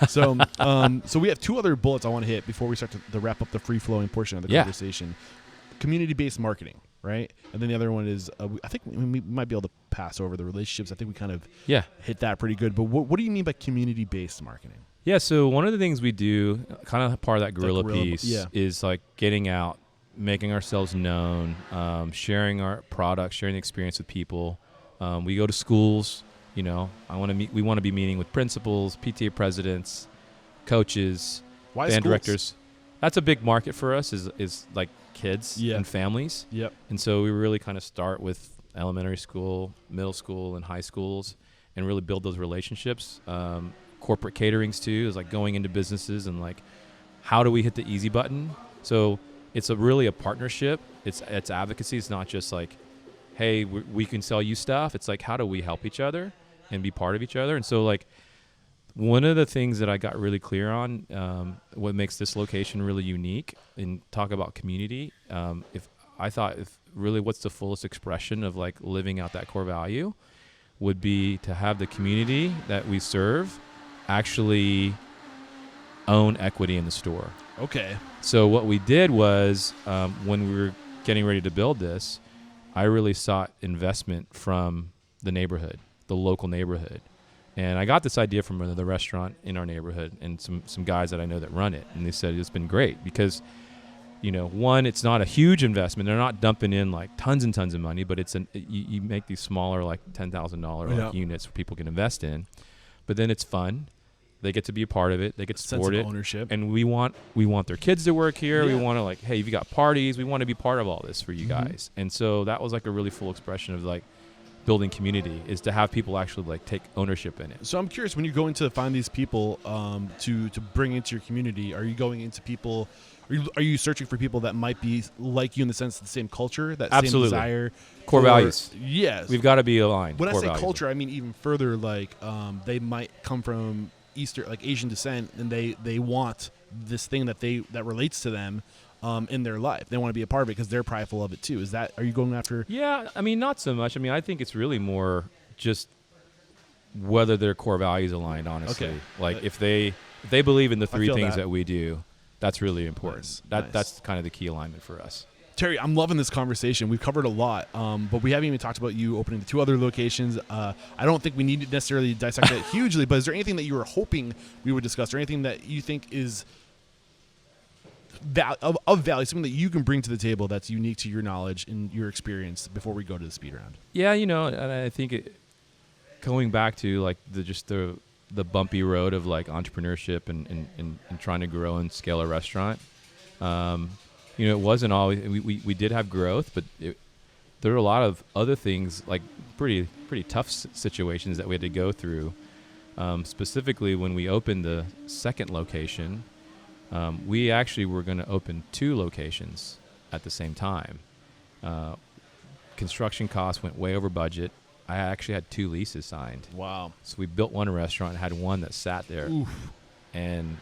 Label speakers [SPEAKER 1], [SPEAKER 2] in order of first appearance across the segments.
[SPEAKER 1] So we have two other bullets I want to hit before we start to wrap up the free-flowing portion of the conversation. Community-based marketing, right? And then the other one is, I think we might be able to pass over the relationships. I think we kind of hit that pretty good. But what do you mean by community-based marketing?
[SPEAKER 2] Yeah, so one of the things we do, kind of part of that guerrilla piece, is like getting out, making ourselves known, sharing our products, sharing the experience with people. We go to schools. We want to be meeting with principals, PTA presidents, coaches, band directors. That's a big market for us. Is like kids and families.
[SPEAKER 1] Yep.
[SPEAKER 2] And so we really kind of start with elementary school, middle school, and high schools, and really build those relationships. Corporate caterings too is like going into businesses and like, how do we hit the easy button? So it's really a partnership. It's advocacy. It's not just like, hey, we can sell you stuff. It's like, how do we help each other and be part of each other? And so like, one of the things that I got really clear on, what makes this location really unique, and talk about community. If really what's the fullest expression of like living out that core value would be to have the community that we serve actually own equity in the store.
[SPEAKER 1] Okay.
[SPEAKER 2] So what we did was, when we were getting ready to build this, I really sought investment from the neighborhood, the local neighborhood. And I got this idea from the restaurant in our neighborhood and some guys that I know that run it. And they said it's been great because, one, it's not a huge investment. They're not dumping in like tons and tons of money, but you make these smaller like $10,000 like units where people can invest in. But then it's fun. They get to be a part of it. They get to support it.
[SPEAKER 1] Ownership.
[SPEAKER 2] And we want their kids to work here. Yeah. We want to like, hey, if you got parties, we want to be part of all this for you guys. And so that was like a really full expression of like building community, is to have people actually like take ownership in it.
[SPEAKER 1] So I'm curious, when you're going to find these people to bring into your community, are you going into people? Are you searching for people that might be like you in the sense of the same culture, that
[SPEAKER 2] Absolutely.
[SPEAKER 1] same desire,
[SPEAKER 2] core values?
[SPEAKER 1] Yes,
[SPEAKER 2] we've got to be aligned.
[SPEAKER 1] When I say
[SPEAKER 2] values.
[SPEAKER 1] culture, I mean even further. Like they might come from Asian descent, and they want this thing that relates to them in their life. They want to be a part of it because they're prideful of it too. Are you going after?
[SPEAKER 2] Yeah, I mean, not so much. I mean, I think it's really more just whether their core values aligned. Honestly, like if they believe in the three things that we do, that's really important.
[SPEAKER 1] Nice.
[SPEAKER 2] That's kind of the key alignment for us.
[SPEAKER 1] Terry, I'm loving this conversation. We've covered a lot, but we haven't even talked about you opening the two other locations. I don't think we need to necessarily dissect that hugely, but is there anything that you were hoping we would discuss, or anything that you think is of value, something that you can bring to the table that's unique to your knowledge and your experience before we go to the speed round?
[SPEAKER 2] Yeah, and I think going back to like the bumpy road of like entrepreneurship and trying to grow and scale a restaurant. It wasn't always, we did have growth, but there were a lot of other things, like pretty tough situations that we had to go through. Specifically, when we opened the second location, we actually were going to open two locations at the same time. Construction costs went way over budget. I actually had two leases signed.
[SPEAKER 1] Wow.
[SPEAKER 2] So we built one restaurant and had one that sat there.
[SPEAKER 1] Oof.
[SPEAKER 2] And,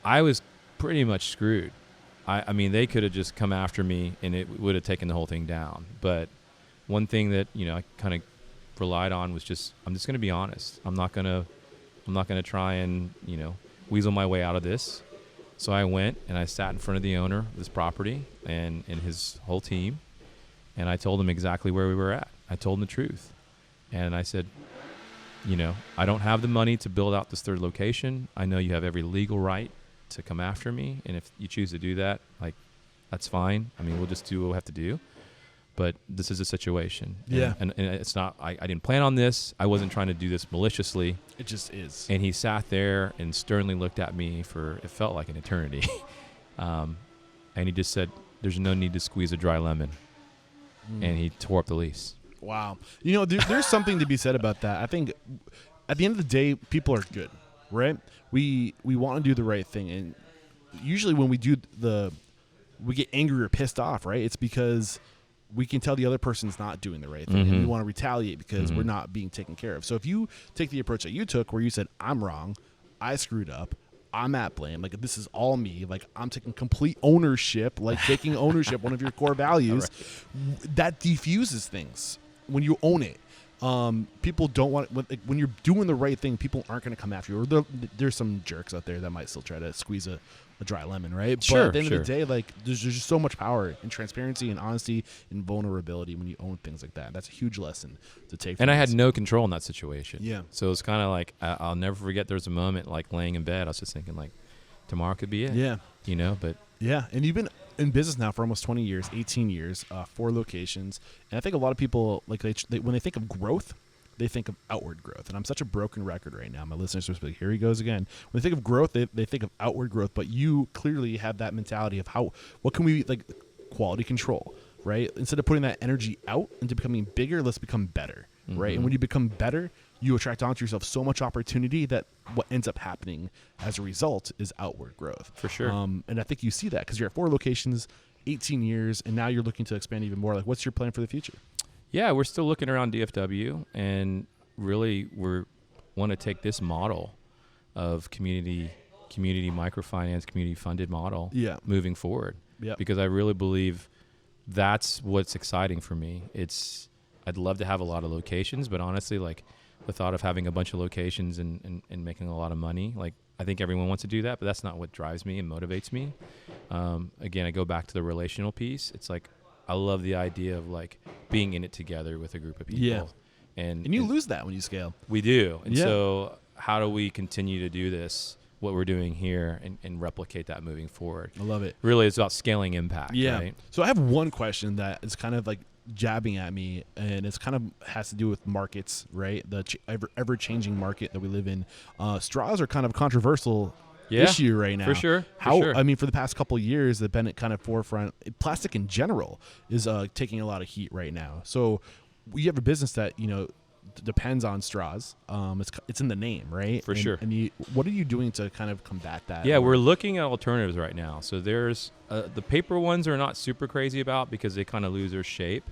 [SPEAKER 2] I was pretty much screwed. I mean, they could have just come after me and it would have taken the whole thing down. But one thing that, I kind of relied on was I'm just going to be honest. I'm not going to try and, weasel my way out of this. So I went and I sat in front of the owner of this property and his whole team. And I told him exactly where we were at. I told him the truth. And I said, I don't have the money to build out this third location. I know you have every legal right to come after me. And if you choose to do that, like, that's fine. I mean, we'll just do what we have to do. But this is a situation.
[SPEAKER 1] Yeah.
[SPEAKER 2] And it's not, I didn't plan on this. I wasn't trying to do this maliciously.
[SPEAKER 1] It just is.
[SPEAKER 2] And he sat there and sternly looked at me for, it felt like an eternity. And he just said, there's no need to squeeze a dry lemon. And he tore up the lease.
[SPEAKER 1] Wow. There's something to be said about that. I think at the end of the day, people are good, right? We want to do the right thing. And usually when we get angry or pissed off, right? It's because we can tell the other person's not doing the right thing. And we want to retaliate because we're not being taken care of. So if you take the approach that you took where you said, I'm wrong, I screwed up, I'm at blame, like this is all me, like I'm taking complete ownership, like taking ownership, one of your core values, that defuses things when you own it. people don't want when you're doing the right thing, people aren't going to come after you. Or there's some jerks out there that might still try to squeeze a dry lemon, right?
[SPEAKER 2] Sure,
[SPEAKER 1] but at the end
[SPEAKER 2] sure.
[SPEAKER 1] of the day, like there's just so much power in transparency and honesty and vulnerability when you own things like that. That's a huge lesson to take.
[SPEAKER 2] And
[SPEAKER 1] from
[SPEAKER 2] I had
[SPEAKER 1] this.
[SPEAKER 2] no control in that situation.
[SPEAKER 1] Yeah.
[SPEAKER 2] So it's kind of like I'll never forget. There was a moment like laying in bed. I was just thinking like, tomorrow could be it.
[SPEAKER 1] Yeah.
[SPEAKER 2] You know, but
[SPEAKER 1] Yeah, and you've been in business now for almost 20 years, 18 years, 4 locations, and I think a lot of people like they when they think of growth, they think of outward growth. And I'm such a broken record right now. My listeners are like, here he goes again. When they think of growth, they think of outward growth, but you clearly have that mentality of what can we like quality control, right? Instead of putting that energy out into becoming bigger, let's become better, right? And when you become better, you attract onto yourself so much opportunity that what ends up happening as a result is outward growth.
[SPEAKER 2] For sure.
[SPEAKER 1] And I think you see that because you're at 4 locations, 18 years, and now you're looking to expand even more. Like, what's your plan for the future?
[SPEAKER 2] Yeah, we're still looking around DFW, and really we want to take this model of community microfinance, community funded model moving forward.
[SPEAKER 1] Yeah.
[SPEAKER 2] Because I really believe that's what's exciting for me. I'd love to have a lot of locations, but honestly, like the thought of having a bunch of locations and making a lot of money, like I think everyone wants to do that, but that's not what drives me and motivates me. Again, I go back to the relational piece. It's like I love the idea of like being in it together with a group of people.
[SPEAKER 1] Yeah.
[SPEAKER 2] And
[SPEAKER 1] you lose that when you scale.
[SPEAKER 2] We do. And so how do we continue to do this, what we're doing here, and replicate that moving forward?
[SPEAKER 1] I love it.
[SPEAKER 2] Really, it's about scaling impact, right?
[SPEAKER 1] So I have one question that is kind of like jabbing at me, and it's kind of has to do with markets, right? The ever-changing market that we live in. Straws are kind of controversial issue right now.
[SPEAKER 2] For sure.
[SPEAKER 1] I mean, for the past couple of years, they've been at kind of forefront. Plastic in general is taking a lot of heat right now. So we have a business that, depends on straws. It's in the name, right?
[SPEAKER 2] For sure.
[SPEAKER 1] And what are you doing to kind of combat that?
[SPEAKER 2] Yeah, we're looking at alternatives right now. So there's the paper ones are not super crazy about because they kind of lose their shape.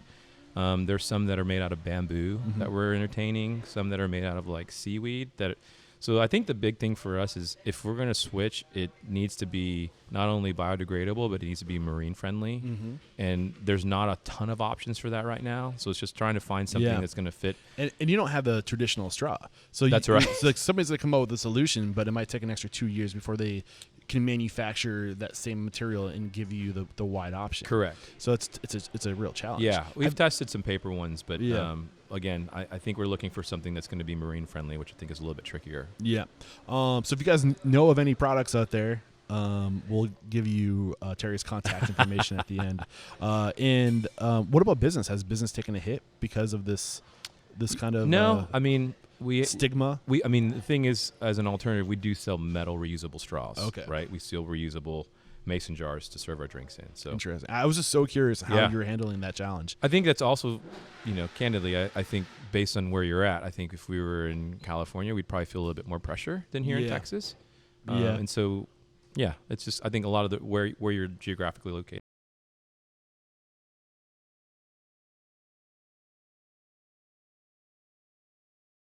[SPEAKER 2] There's some that are made out of bamboo that we're entertaining, some that are made out of like seaweed. So I think the big thing for us is if we're going to switch, it needs to be not only biodegradable, but it needs to be marine friendly. And there's not a ton of options for that right now. So it's just trying to find something that's going to fit.
[SPEAKER 1] And you don't have the traditional straw. So
[SPEAKER 2] that's right.
[SPEAKER 1] So like somebody's going to come up with a solution, but it might take an extra 2 years before they can manufacture that same material and give you the wide option.
[SPEAKER 2] Correct.
[SPEAKER 1] So it's a real challenge.
[SPEAKER 2] Yeah, we've tested some paper ones, but again, I think we're looking for something that's going to be marine friendly, which I think is a little bit trickier.
[SPEAKER 1] Yeah. So if you guys know of any products out there, we'll give you Terry's contact information at the end. And what about business? Has business taken a hit because of this kind of
[SPEAKER 2] No, I mean
[SPEAKER 1] stigma?
[SPEAKER 2] The thing is, as an alternative, we do sell metal reusable straws.
[SPEAKER 1] Okay.
[SPEAKER 2] Right? We sell reusable mason jars to serve our drinks in. So
[SPEAKER 1] interesting. I was just so curious how you were handling that challenge.
[SPEAKER 2] I think that's also, candidly, I think based on where you're at, I think if we were in California, we'd probably feel a little bit more pressure than here in Texas. And so, it's just, I think a lot of where you're geographically located.